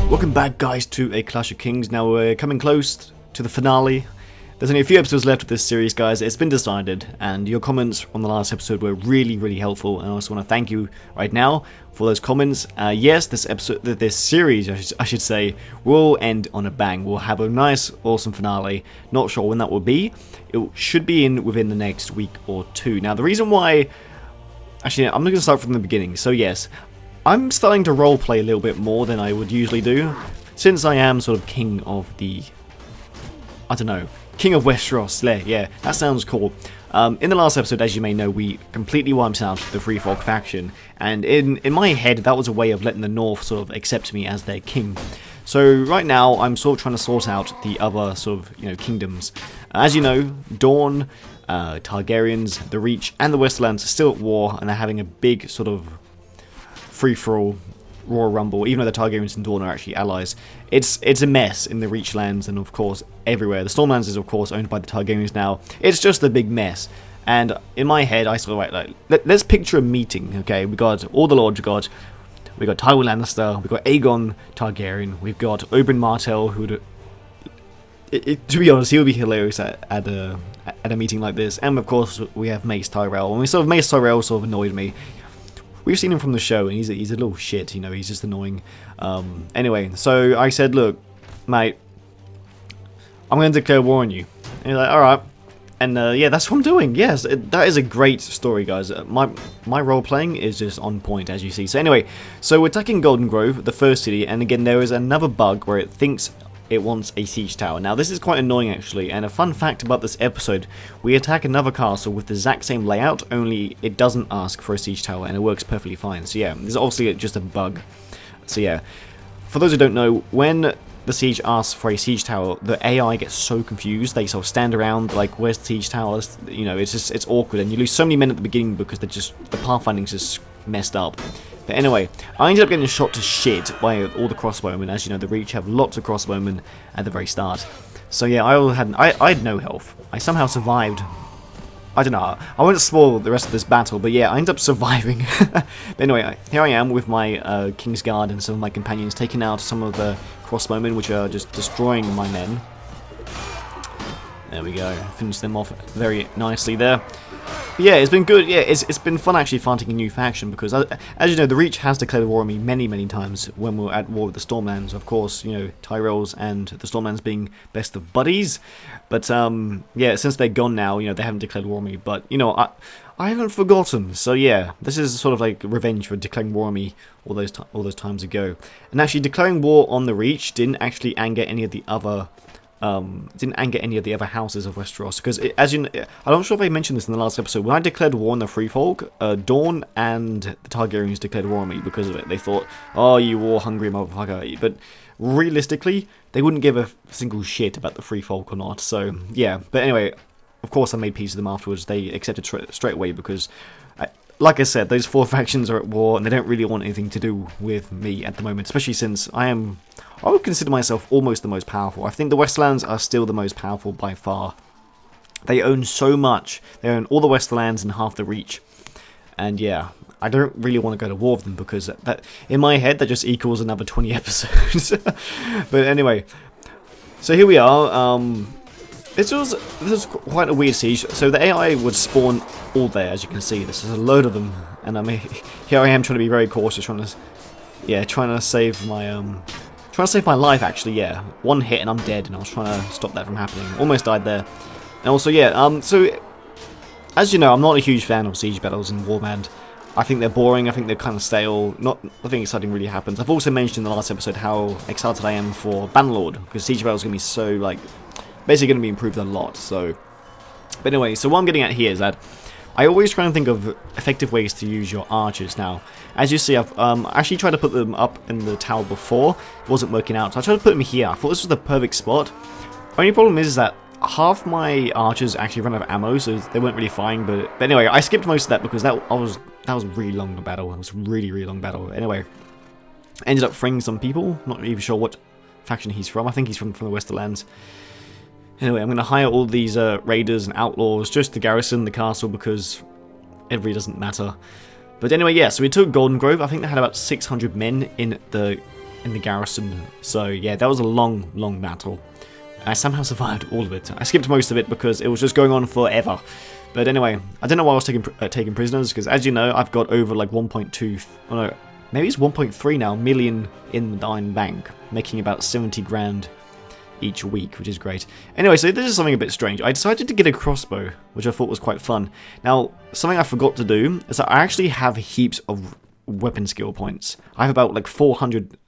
Welcome back, guys, to A Clash of Kings. Now we're coming close to the finale. There's only a few episodes left of this series, guys. It's been decided, and your comments on the last episode were really helpful, and I also want to thank you right now for those comments. Yes, this series, I should say, will end on a bang. We'll have a nice, awesome finale. Not sure when that will be. It should be within the next week or two. Now, the reason why... Actually, I'm going to start from the beginning. So, yes, I'm starting to roleplay a little bit more than I would usually do, since I am sort of king of the... I don't know. King of Westeros, yeah, that sounds cool. In the last episode, as you may know, we completely wiped out the Free Folk faction, and in my head, that was a way of letting the North sort of accept me as their king. So right now, I'm sort of trying to sort out the other sort of, kingdoms. As you know, Dawn, Targaryens, the Reach, and the Westerlands are still at war, and they're having a big sort of free-for-all Royal Rumble, even though the Targaryens and Dawn are actually allies. It's a mess in the Reachlands and, of course, everywhere. The Stormlands is, of course, owned by the Targaryens now. It's just a big mess. And in my head, I sort of let's picture a meeting, okay? We got all the lords, we got Tywin Lannister, we got Aegon Targaryen, we've got Oberyn Martell, who would... to be honest, he would be hilarious at a meeting like this. And, of course, we have Mace Tyrell. And Mace Tyrell sort of annoyed me. We've seen him from the show, and he's a little shit, he's just annoying. Anyway, so I said, look, mate, I'm going to declare war on you. And he's like, alright. And yeah, that's what I'm doing. Yes, that is a great story, guys. My role-playing is just on point, as you see. So anyway, so we're attacking Golden Grove, the first city, and again, there is another bug where it thinks it wants a siege tower. Now, this is quite annoying, actually, and a fun fact about this episode, we attack another castle with the exact same layout, only it doesn't ask for a siege tower, and it works perfectly fine. So yeah, this is obviously just a bug. So yeah, for those who don't know, when the siege asks for a siege tower, the AI gets so confused, they sort of stand around like, where's the siege tower? It's awkward, and you lose so many men at the beginning because the pathfinding's just messed up. But anyway, I ended up getting shot to shit by all the crossbowmen. As you know, the Reach have lots of crossbowmen at the very start. So yeah, I had no health. I somehow survived. I don't know, I won't spoil the rest of this battle, but yeah, I ended up surviving. But anyway, here I am with my Kingsguard and some of my companions, taking out some of the crossbowmen, which are just destroying my men. There we go, finished them off very nicely there. But yeah, it's been good. Yeah, it's been fun actually fighting a new faction, because as you know, the Reach has declared war on me many times when we were at war with the Stormlands. Of course, Tyrells and the Stormlands being best of buddies. But yeah, since they're gone now, they haven't declared war on me. But I haven't forgotten. So yeah, this is sort of like revenge for declaring war on me all those times ago. And actually, declaring war on the Reach didn't actually anger any of the other. Houses of Westeros, because as you know, I'm not sure if I mentioned this in the last episode, when I declared war on the Free Folk, Dawn and the Targaryens declared war on me because of it. They thought, oh, you war-hungry motherfucker, but realistically, they wouldn't give a single shit about the Free Folk or not, so yeah. But anyway, of course I made peace with them afterwards. They accepted straight away because, like I said, those four factions are at war, and they don't really want anything to do with me at the moment, especially since I would consider myself almost the most powerful. I think the Westerlands are still the most powerful by far. They own so much. They own all the Westerlands and half the Reach. And yeah, I don't really want to go to war with them, because that in my head, that just equals another 20 episodes. But anyway, so here we are. This was quite a weird siege. So the AI would spawn all there, as you can see. There's a load of them. And I mean, here I am trying to be very cautious, trying to save my life, actually, yeah. One hit and I'm dead, and I was trying to stop that from happening. Almost died there. And also, yeah, so, as you know, I'm not a huge fan of siege battles in Warband. I think they're boring, I think they're kind of stale, nothing exciting really happens. I've also mentioned in the last episode how excited I am for Bannerlord, because siege battles are going to be so, basically going to be improved a lot, so... But anyway, so what I'm getting at here is that I always try and think of effective ways to use your archers. Now, as you see, I've actually tried to put them up in the tower before. It wasn't working out, so I tried to put them here. I thought this was the perfect spot. Only problem is that half my archers actually run out of ammo, so they weren't really flying. But anyway, I skipped most of that because that was a really long battle. It was a really long battle. Anyway, ended up freeing some people. Not even sure what faction he's from. I think he's from the Westerlands. Anyway, I'm going to hire all these raiders and outlaws just to garrison the castle, because it really doesn't matter. But anyway, yeah, so we took Golden Grove. I think they had about 600 men in the in the garrison. So yeah, that was a long battle. I somehow survived all of it. I skipped most of it because it was just going on forever. But anyway, I don't know why I was taking prisoners, because as you know, I've got over like 1.2, oh no, maybe it's 1.3 now, million in the Iron Bank, making about 70 grand each week, which is great. Anyway, so this is something a bit strange. I decided to get a crossbow, which I thought was quite fun. Now, something I forgot to do is that I actually have heaps of weapon skill points. I have about like 400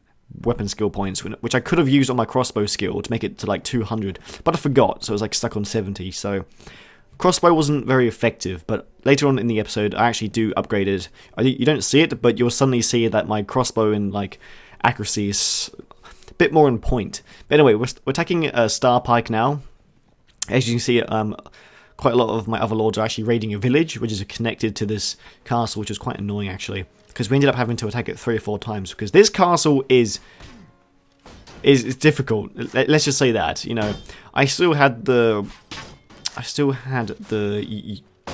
weapon skill points, which I could have used on my crossbow skill to make it to like 200, but I forgot, so I was like stuck on 70, so crossbow wasn't very effective. But later on in the episode, I actually do upgrade it. You don't see it, but you'll suddenly see that my crossbow and like accuracy is a bit more on point. But anyway, we're attacking Star Pike now. As you can see, quite a lot of my other lords are actually raiding a village, which is connected to this castle, which is quite annoying actually, because we ended up having to attack it 3 or 4 times, because this castle is difficult. Let's just say that, you know, I still had the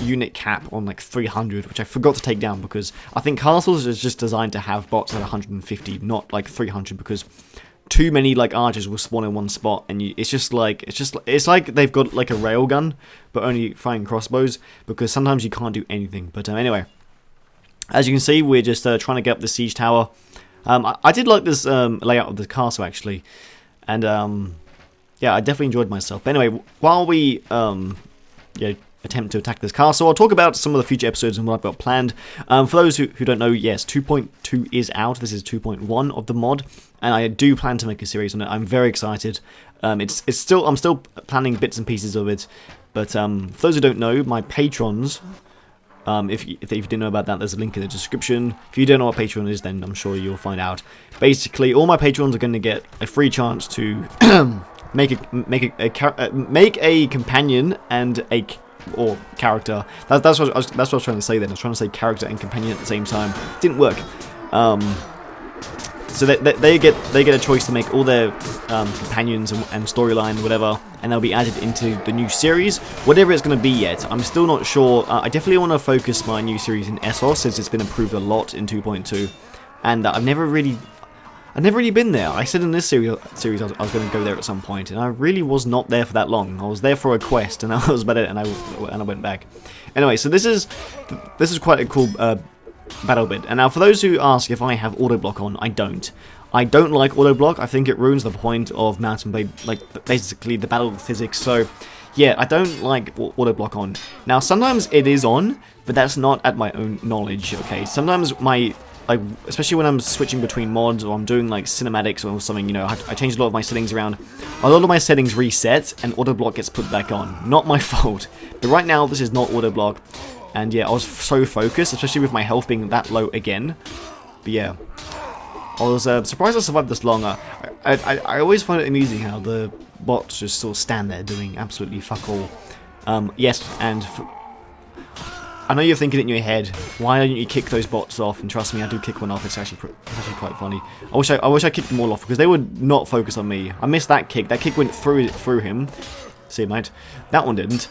unit cap on like 300, which I forgot to take down, because I think castles is just designed to have bots at 150, not like 300, because too many like archers will spawn in one spot, and it's like they've got like a railgun but only firing crossbows, because sometimes you can't do anything. But anyway, as you can see, we're just trying to get up the siege tower. I did like this layout of the castle actually, and yeah, I definitely enjoyed myself. But anyway, while we attempt to attack this castle, I'll talk about some of the future episodes and what I've got planned. For those who don't know, yes, 2.2 is out. This is 2.1 of the mod, and I do plan to make a series on it. I'm very excited. I'm still planning bits and pieces of it, but for those who don't know, my patrons, if you didn't know about that, there's a link in the description. If you don't know what Patreon is, then I'm sure you'll find out. Basically, all my patrons are going to get a free chance to make a companion and or character. That's what I was trying to say then. I was trying to say character and companion at the same time. It didn't work. So they get a choice to make all their companions and storyline, whatever, and they'll be added into the new series, whatever it's going to be yet. I'm still not sure. I definitely want to focus my new series in Essos, since it's been improved a lot in 2.2, and I've never really been there. I said in this series I was going to go there at some point, and I really was not there for that long. I was there for a quest, and that was about it, and I went back. Anyway, so this is quite a cool battle bit. And now, for those who ask if I have auto block on, I don't. I don't like auto block. I think it ruins the point of Mountain Blade, like basically the battle physics. So yeah, I don't like auto block on. Now, sometimes it is on, but that's not at my own knowledge. Okay, sometimes especially when I'm switching between mods, or I'm doing like cinematics or something, you know, I change a lot of my settings around. A lot of my settings reset, and auto block gets put back on. Not my fault. But right now, this is not auto block. And yeah, I was so focused, especially with my health being that low again. But yeah, I was surprised I survived this long. I always find it amusing how the bots just sort of stand there doing absolutely fuck all. Yes, and I know you're thinking in your head, why don't you kick those bots off? And trust me, I do kick one off. It's actually quite funny. I wish I kicked them all off, because they would not focus on me. I missed that kick. That kick went through him. See, mate, that one didn't.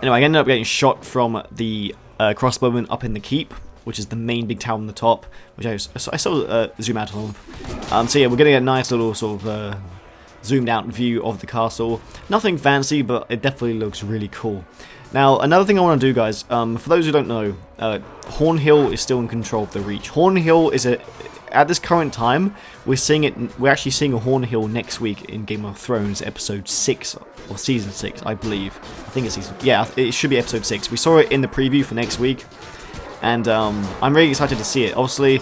Anyway, I ended up getting shot from the crossbowman up in the keep, which is the main big tower on the top, which I saw zoom out of. So yeah, we're getting a nice little sort of zoomed out view of the castle. Nothing fancy, but it definitely looks really cool. Now, another thing I want to do, guys, for those who don't know, Hornhill is still in control of the Reach. Hornhill is at this current time, we're actually seeing a Hornhill next week in Game of Thrones, episode 6 or season 6, I believe. I think it's it should be episode 6. We saw it in the preview for next week, and I'm really excited to see it. Obviously,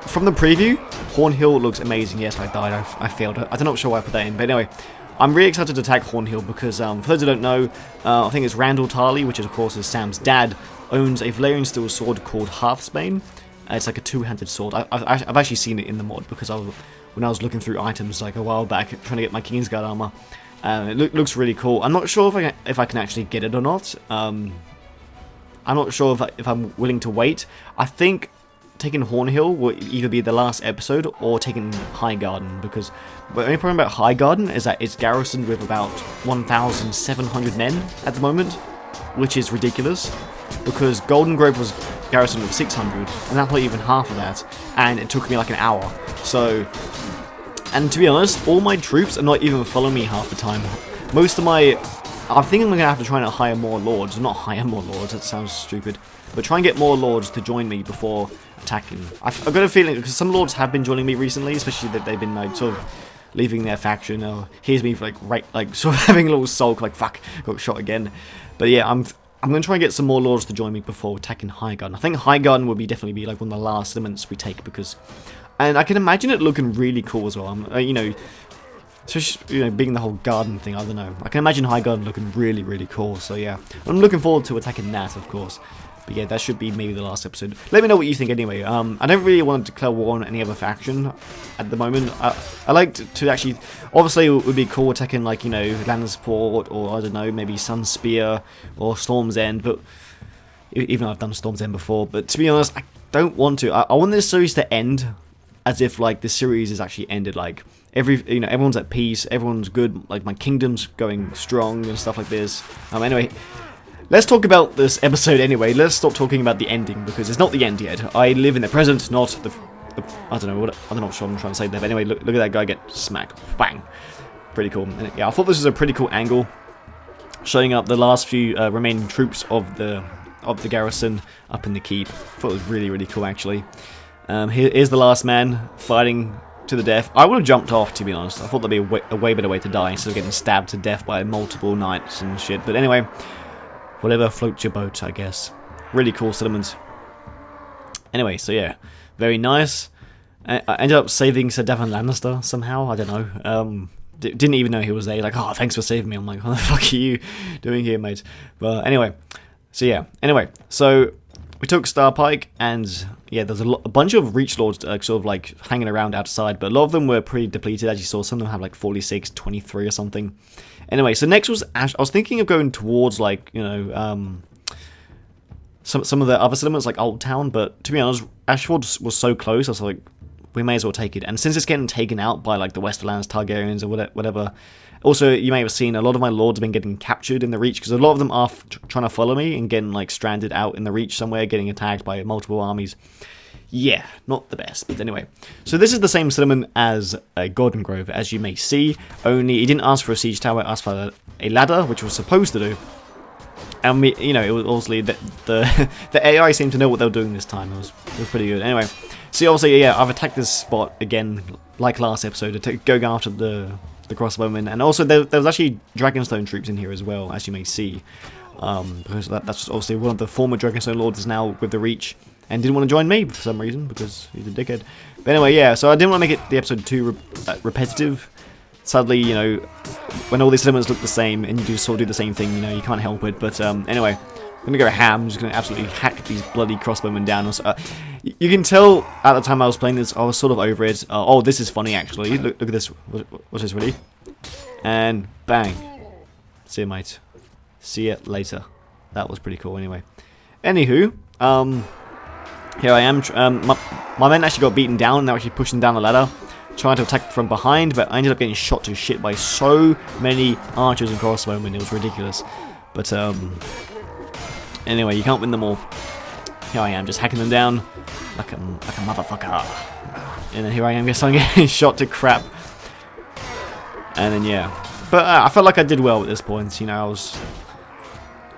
from the preview, Hornhill looks amazing. Yes, I died. I failed. I'm not sure why I put that in, but anyway, I'm really excited to attack Hornhill because, for those who don't know, I think it's Randall Tarley, which of course is Sam's dad, owns a Valyrian steel sword called Hearthbane. It's like a two-handed sword. I've actually seen it in the mod, because when I was looking through items like a while back, trying to get my Kingsguard armor. It looks really cool. I'm not sure if I can actually get it or not. I'm not sure if I'm willing to wait. I think taking Hornhill will either be the last episode or taking Highgarden, because the only problem about Highgarden is that it's garrisoned with about 1,700 men at the moment, which is ridiculous. because Golden Grove was garrisoned with 600, and that's not even half of that, and it took me like an hour. So, and to be honest, all my troops are not even following me half the time. Most of my, I think I'm going to have to try and hire more lords, not hire more lords, that sounds stupid, but try and get more lords to join me before attacking. I've got a feeling, because some lords have been joining me recently, especially that they've been like sort of leaving their faction, or here's me like sort of having a little sulk, like fuck, got shot again. But yeah, I'm going to try and get some more lords to join me before attacking High Garden. I think High Garden would definitely be like one of the last elements we take, because, and I can imagine it looking really cool as well. You know, especially, you know, being the whole garden thing, I don't know. I can imagine High Garden looking really, really cool. So yeah, I'm looking forward to attacking that, of course. But yeah, that should be maybe the last episode. Let me know what you think anyway. I don't really want to declare war on any other faction at the moment. I like to actually, obviously it would be cool attacking like, you know, Lannisport, or I don't know, maybe Sunspear or Storm's End, but even though I've done Storm's End before, but to be honest, I don't want to. I want this series to end as if like the series is actually ended, like everyone's at peace, everyone's good, like my kingdom's going strong and stuff like this. Anyway, let's talk about this episode anyway. Let's stop talking about the ending, because it's not the end yet. I live in the present, not the I don't know what I'm trying to say there. But anyway, look at that guy get smacked. Bang. Pretty cool. And yeah, I thought this was a pretty cool angle, showing up the last few remaining troops of the garrison up in the keep. I thought it was really, really cool actually. Here's the last man fighting to the death. I would have jumped off, to be honest. I thought that'd be a way better way to die instead of getting stabbed to death by multiple knights and shit. But anyway, whatever floats your boat, I guess. Really cool settlement. Anyway, so yeah, very nice. I ended up saving Sir Davin Lannister somehow. I don't know. Didn't even know he was there. Like, oh, thanks for saving me. I'm like, what the fuck are you doing here, mate? But anyway, so yeah. Anyway, so we took Star Pike, and yeah, there's a bunch of Reach Lords sort of like hanging around outside, but a lot of them were pretty depleted, as you saw. Some of them have like 46, 23 or something. Anyway, so next was I was thinking of going towards like, you know, some of the other settlements like Old Town, but to be honest, Ashford was so close. I was like, we may as well take it. And since it's getting taken out by like the Westerlands Targaryens or whatever, also you may have seen a lot of my lords have been getting captured in the Reach, because a lot of them are trying to follow me and getting like stranded out in the Reach somewhere, getting attacked by multiple armies. Yeah, not the best, but anyway. So this is the same settlement as Golden Grove, as you may see, only he didn't ask for a siege tower, it asked for a ladder, which was supposed to do. And we, you know, it was obviously the AI seemed to know what they were doing this time. It was pretty good. Anyway, so obviously, yeah, I've attacked this spot again, like last episode, going after the crossbowmen, and also there was actually Dragonstone troops in here as well, as you may see, because that's obviously one of the former Dragonstone lords is now with the Reach, and didn't want to join me for some reason, because he's a dickhead. But anyway, yeah, so I didn't want to make the episode too repetitive. Sadly, you know, when all these elements look the same, and you just sort of do the same thing, you know, you can't help it. But anyway, I'm going to go ham. I'm just going to absolutely hack these bloody crossbowmen down. You can tell at the time I was playing this, I was sort of over it. Oh, this is funny, actually. Look at this. Watch this, ready? And bang. See you, mate. See you later. That was pretty cool, anyway. Anywho, here I am. My men actually got beaten down, and they're actually pushing down the ladder, trying to attack from behind, but I ended up getting shot to shit by so many archers and crossbowmen. It was ridiculous. But anyway, you can't win them all. Here I am, just hacking them down like a motherfucker. And then here I am, getting shot to crap. And then yeah, but I felt like I did well at this point. You know, I was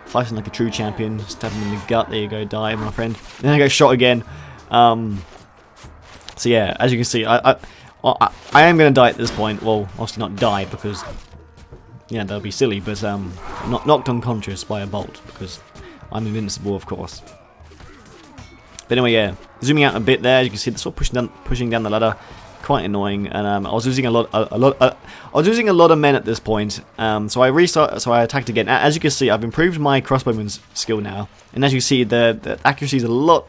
fighting like a true champion. Stab him in the gut. There you go, die, my friend. And then I got shot again. So yeah, as you can see, I am going to die at this point. Well, obviously not die, because yeah, that would be silly, but not knocked unconscious by a bolt, because I'm invincible, of course. But anyway, yeah, zooming out a bit there, you can see it's sort of pushing down the ladder, quite annoying. And I was losing a lot of men at this point. So I attacked again. As you can see, I've improved my crossbowman's skill now, and as you see, the accuracy is a lot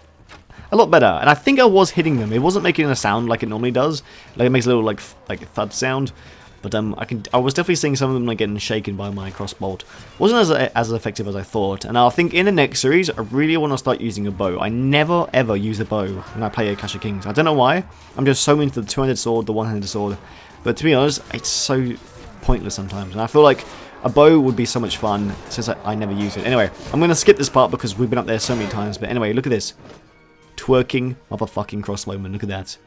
better. And I think I was hitting them. It wasn't making a sound like it normally does. Like it makes a little like thud sound. But I was definitely seeing some of them like getting shaken by my crossbolt. Wasn't as effective as I thought. And I think in the next series, I really want to start using a bow. I never ever use a bow when I play a Clash of Kings. I don't know why. I'm just so into the two-handed sword, the one-handed sword. But to be honest, it's so pointless sometimes. And I feel like A bow would be so much fun, since I never use it. Anyway, I'm going to skip this part because we've been up there so many times. But anyway, look at this. Twerking motherfucking crossbowman. Look at that.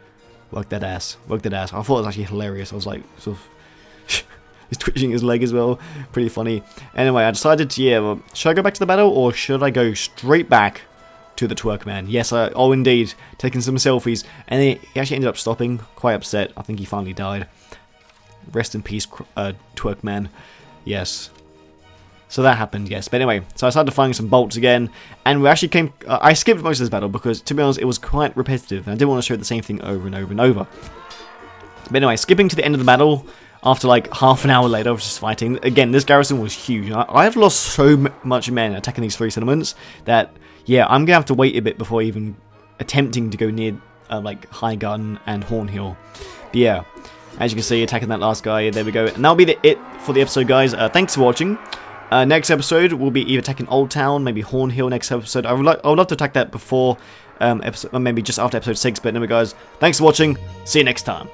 Work that ass. Work that ass. I thought it was actually hilarious. I was like, sort of... He's twitching his leg as well. Pretty funny. Anyway, I decided to, yeah, well, should I go back to the battle or should I go straight back to the twerk man? Yes, oh indeed, taking some selfies. And he actually ended up stopping, quite upset. I think he finally died. Rest in peace, twerk man. Yes. So that happened, yes. But anyway, so I started finding some bolts again. And we actually came... I skipped most of this battle because, to be honest, it was quite repetitive. And I didn't want to show the same thing over and over and over. But anyway, skipping to the end of the battle... After like half an hour later of just fighting, again, this garrison was huge. I've lost so much men attacking these 3 settlements that, yeah, I'm going to have to wait a bit before even attempting to go near, like, High Gun and Hornhill. But yeah, as you can see, attacking that last guy, there we go. And that'll be it for the episode, guys. Thanks for watching. Next episode, we'll be either attacking Old Town, maybe Hornhill next episode. I would love to attack that before, maybe just after episode 6. But anyway, guys, thanks for watching. See you next time.